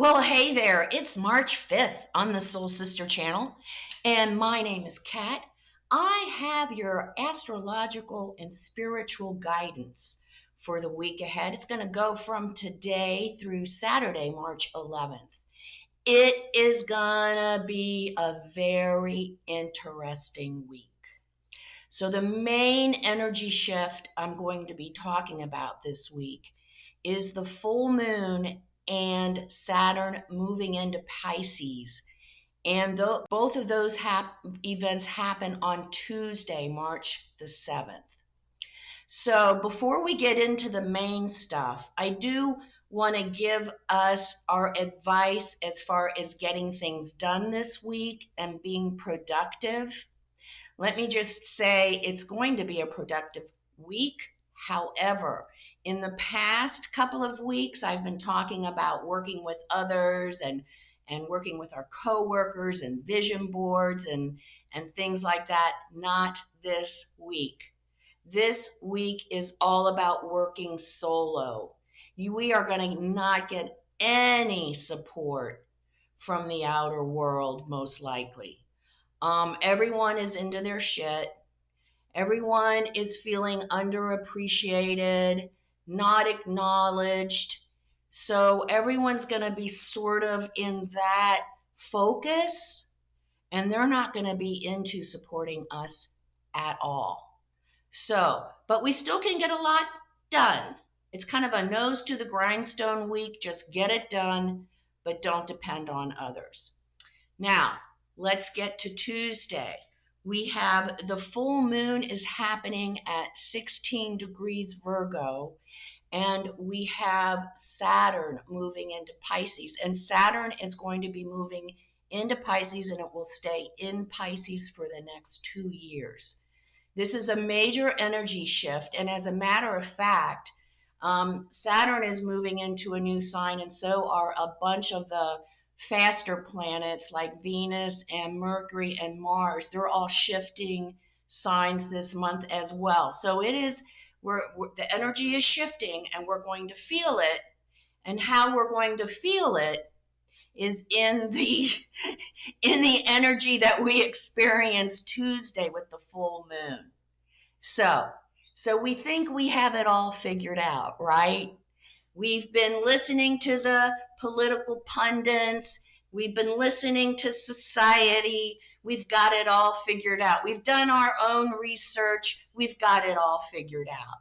Well, hey there. It's March 5th on the Soul Sister channel, and my name is Kat. I have your astrological and spiritual guidance for the week ahead. It's going to go from today through Saturday, March 11th. It is going to be a very interesting week. So, the main energy shift I'm going to be talking about this week is the full moon and Saturn moving into Pisces. And both of those events happen on Tuesday, March the 7th. So before we get into the main stuff, I do want to give us our advice as far as getting things done this week and being productive. Let me just say it's going to be a productive week. However, in the past couple of weeks, I've been talking about working with others and working with our coworkers and vision boards and things like that. Not this week. This week is all about working solo. We are going to not get any support from the outer world, most likely. Everyone is into their shit. Everyone is feeling underappreciated, not acknowledged. So everyone's going to be sort of in that focus, and they're not going to be into supporting us at all. So, but we still can get a lot done. It's kind of a nose to the grindstone week. Just get it done, but don't depend on others. Now, let's get to Tuesday. We have the full moon is happening at 16 degrees Virgo, and we have Saturn moving into Pisces. And Saturn is going to be moving into Pisces, and it will stay in Pisces for the next 2 years. This is a major energy shift, and as a matter of fact, Saturn is moving into a new sign, and so are a bunch of the faster planets like Venus and Mercury and Mars. They're all shifting signs this month as well. So it is, the energy is shifting, and we're going to feel it. And how we're going to feel it is in the energy that we experienced Tuesday with the full moon. So we think we have it all figured out, right? We've been listening to the political pundits. We've been listening to society. We've got it all figured out. We've done our own research. We've got it all figured out.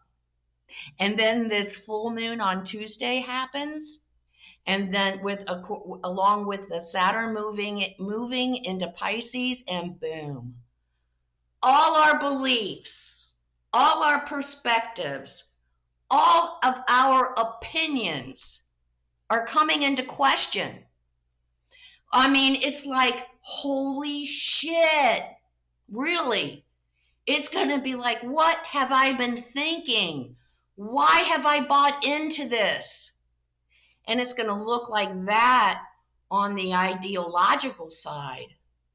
And then this full moon on Tuesday happens. And then along with the Saturn moving into Pisces, and boom. All our beliefs, all our perspectives, all of our opinions are coming into question. I mean, it's like, holy shit, really? It's going to be like, what have I been thinking? Why have I bought into this? And it's going to look like that on the ideological side.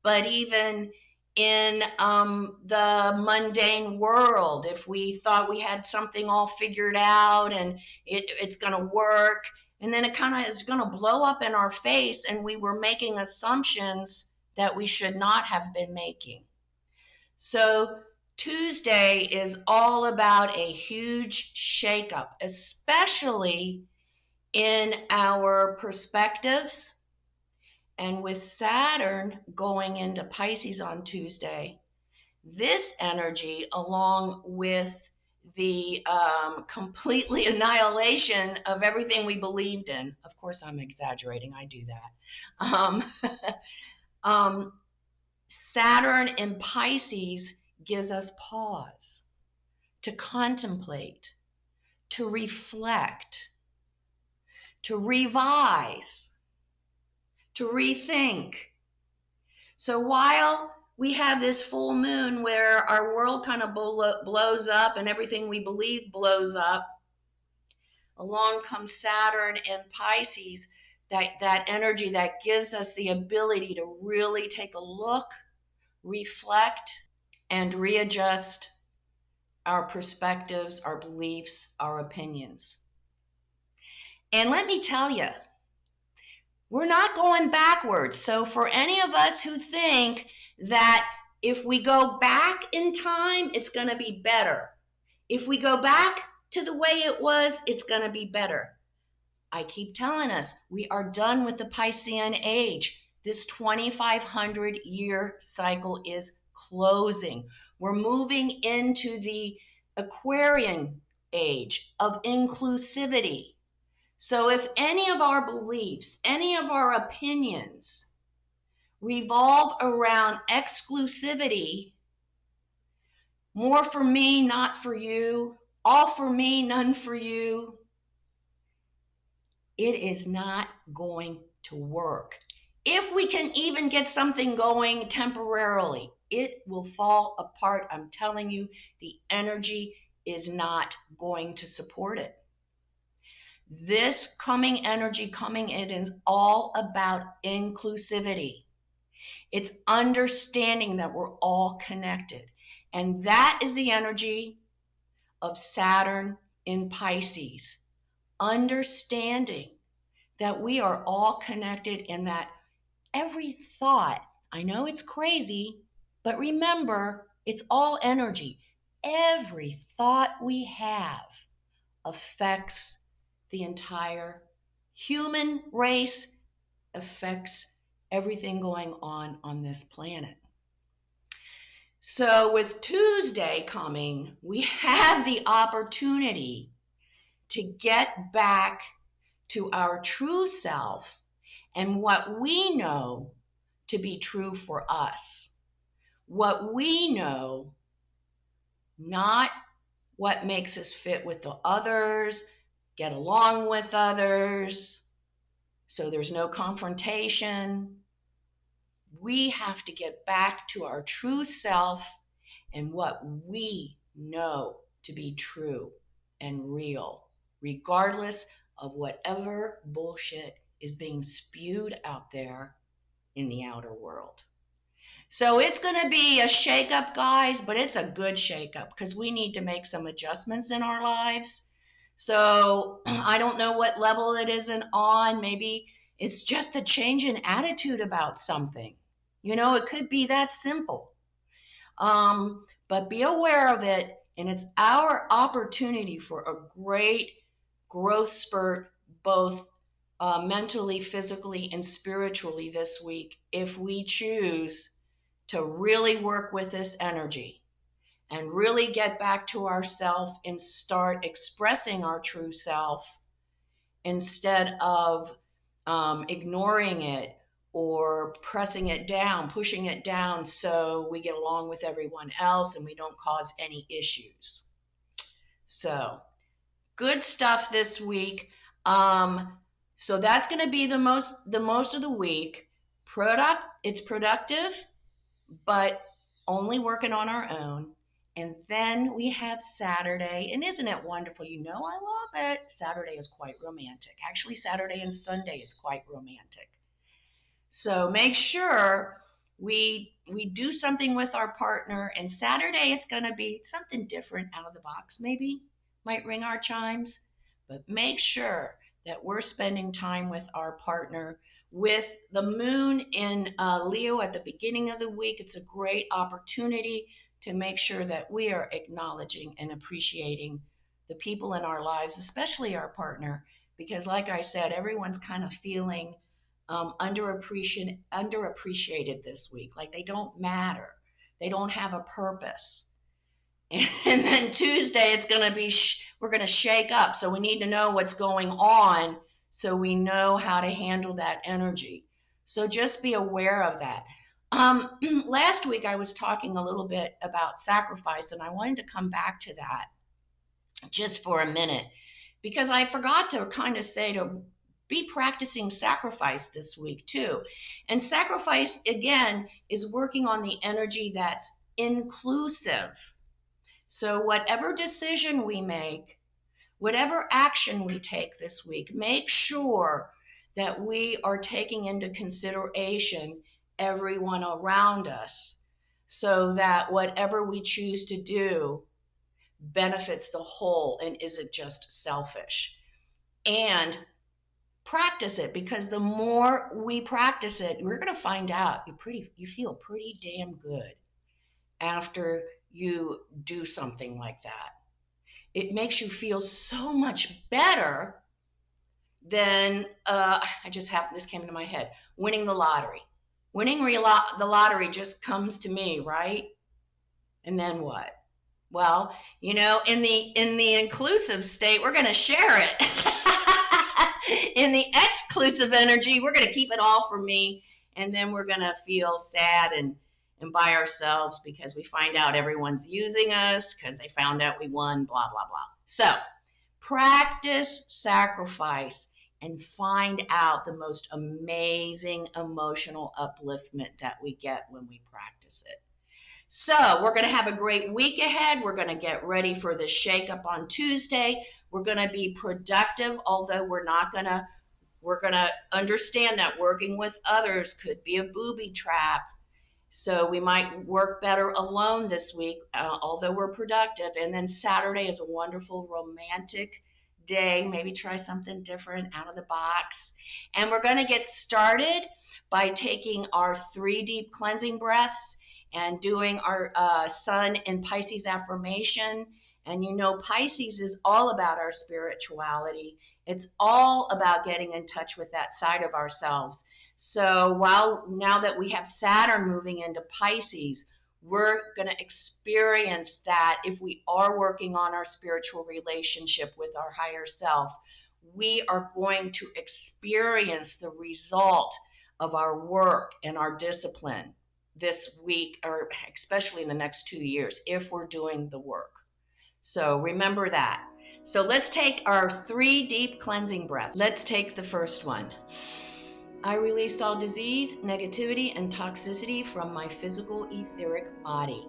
But even in the mundane world, if we thought we had something all figured out and it's going to work, and then it kind of is going to blow up in our face, and we were making assumptions that we should not have been making. So Tuesday is all about a huge shakeup, especially in our perspectives. And with Saturn going into Pisces on Tuesday, this energy, along with the completely annihilation of everything we believed in. Of course, I'm exaggerating. I do that. Saturn in Pisces gives us pause to contemplate, to reflect, to revise, to rethink. So while we have this full moon where our world kind of blows up and everything we believe blows up, along comes Saturn in Pisces, that energy that gives us the ability to really take a look, reflect, and readjust our perspectives, our beliefs, our opinions. And let me tell you, We're not going backwards. So for any of us who think that if we go back in time, it's going to be better. If we go back to the way it was, it's going to be better. I keep telling us, we are done with the Piscean age. This 2,500 year cycle is closing. We're moving into the Aquarian age of inclusivity. So if any of our beliefs, any of our opinions revolve around exclusivity, more for me, not for you, all for me, none for you, it is not going to work. If we can even get something going temporarily, it will fall apart. I'm telling you, the energy is not going to support it. This coming energy coming in is all about inclusivity. It's understanding that we're all connected. And that is the energy of Saturn in Pisces. Understanding that we are all connected and that every thought, I know it's crazy, but remember, it's all energy. Every thought we have affects the entire human race, affects everything going on this planet. So with Tuesday coming, we have the opportunity to get back to our true self and what we know to be true for us. What we know, not what makes us fit with the others, get along with others, so there's no confrontation. We have to get back to our true self and what we know to be true and real, regardless of whatever bullshit is being spewed out there in the outer world. So it's going to be a shakeup, guys, but it's a good shakeup because we need to make some adjustments in our lives. So I don't know what level it isn't on. Maybe it's just a change in attitude about something. You know, it could be that simple. But be aware of it, and it's our opportunity for a great growth spurt, both mentally, physically, and spiritually this week, if we choose to really work with this energy and really get back to ourself and start expressing our true self instead of ignoring it or pressing it down, pushing it down so we get along with everyone else and we don't cause any issues. So good stuff this week. So that's going to be the most of the week. It's productive, but only working on our own. And then we have Saturday, and isn't it wonderful? You know I love it. Saturday is quite romantic. Actually, Saturday and Sunday is quite romantic. So make sure we do something with our partner, and Saturday it's going to be something different, out of the box maybe. Might ring our chimes, but make sure that we're spending time with our partner. With the moon in Leo at the beginning of the week, it's a great opportunity to make sure that we are acknowledging and appreciating the people in our lives, especially our partner, because like I said, everyone's kind of feeling underappreciated this week, like they don't matter, they don't have a purpose. And then Tuesday, it's going to be, we're going to shake up. So we need to know what's going on so we know how to handle that energy. So just be aware of that. Last week, I was talking a little bit about sacrifice, and I wanted to come back to that just for a minute because I forgot to kind of say to be practicing sacrifice this week too. And sacrifice, again, is working on the energy that's inclusive. So whatever decision we make, whatever action we take this week, make sure that we are taking into consideration everyone around us so that whatever we choose to do benefits the whole and isn't just selfish. And practice it, because the more we practice it, we're going to find out you feel pretty damn good after you do something like that. It makes you feel so much better than this came into my head, winning the lottery. Winning the lottery just comes to me, right? And then what? Well, in the inclusive state, we're going to share it. In the exclusive energy, we're going to keep it all for me, and then we're going to feel sad and by ourselves because we find out everyone's using us because they found out we won, blah, blah, blah. So practice sacrifice and find out the most amazing emotional upliftment that we get when we practice it. So we're going to have a great week ahead. We're going to get ready for the shake-up on Tuesday. We're going to be productive, although we're going to understand that working with others could be a booby trap. So we might work better alone this week, although we're productive. And then Saturday is a wonderful romantic day. Maybe try something different out of the box. And we're going to get started by taking our 3 deep cleansing breaths and doing our Sun in Pisces affirmation. And Pisces is all about our spirituality. It's all about getting in touch with that side of ourselves. So now that we have Saturn moving into Pisces, we're going to experience that if we are working on our spiritual relationship with our higher self, we are going to experience the result of our work and our discipline this week, or especially in the next 2 years, if we're doing the work. So remember that. So let's take our 3 deep cleansing breaths. Let's take the first one. I release all disease, negativity, and toxicity from my physical etheric body.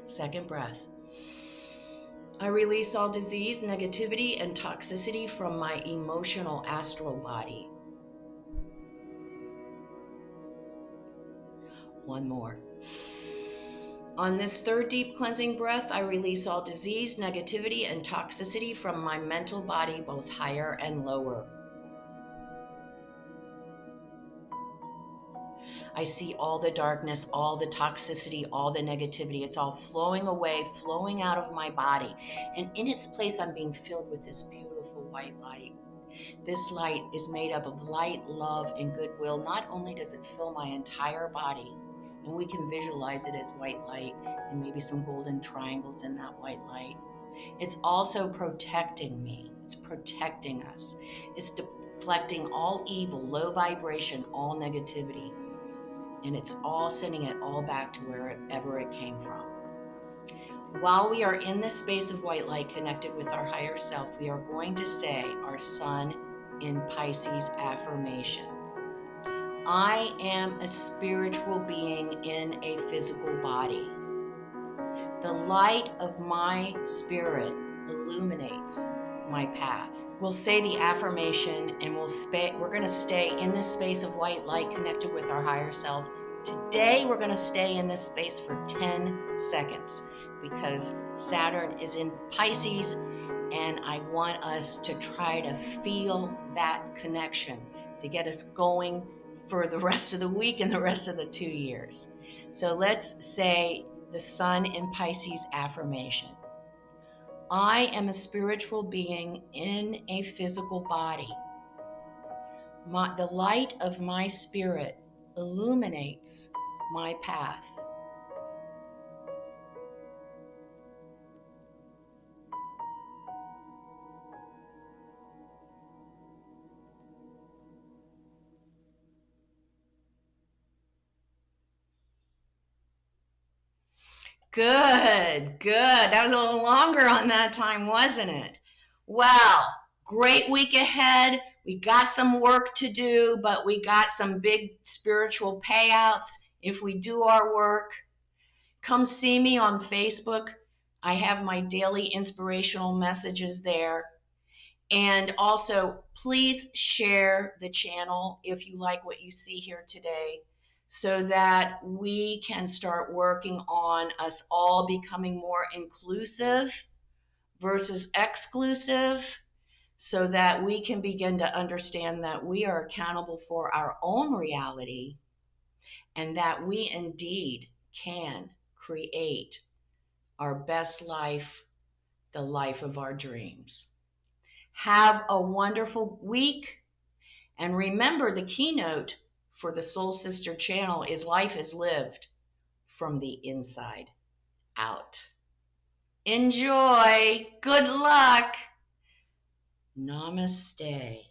Second breath. I release all disease, negativity, and toxicity from my emotional astral body. One more. On this 3rd deep cleansing breath, I release all disease, negativity, and toxicity from my mental body, both higher and lower. I see all the darkness, all the toxicity, all the negativity. It's all flowing away, flowing out of my body. And in its place, I'm being filled with this beautiful white light. This light is made up of light, love, and goodwill. Not only does it fill my entire body, and we can visualize it as white light and maybe some golden triangles in that white light. It's also protecting me. It's protecting us. It's deflecting all evil, low vibration, all negativity. And it's all sending it all back to wherever it came from. While we are in this space of white light connected with our higher self, we are going to say our Sun in Pisces affirmation. I am a spiritual being in a physical body. The light of my spirit illuminates my path. We'll say the affirmation and we're going to stay in this space of white light connected with our higher self. Today we're going to stay in this space for 10 seconds because Saturn is in Pisces and I want us to try to feel that connection to get us going for the rest of the week and the rest of the 2 years. So let's say the Sun in Pisces affirmation. I am a spiritual being in a physical body. The light of my spirit illuminates my path. Good. That was a little longer on that time, wasn't it? Well, great week ahead. We got some work to do, but we got some big spiritual payouts if we do our work. Come see me on Facebook. I have my daily inspirational messages there. And also, please share the channel if you like what you see here today, so that we can start working on us all becoming more inclusive versus exclusive, so that we can begin to understand that we are accountable for our own reality and that we indeed can create our best life, the life of our dreams. Have a wonderful week. And remember, the keynote for the Soul Sister channel is life is lived from the inside out. Enjoy. Good luck. Namaste.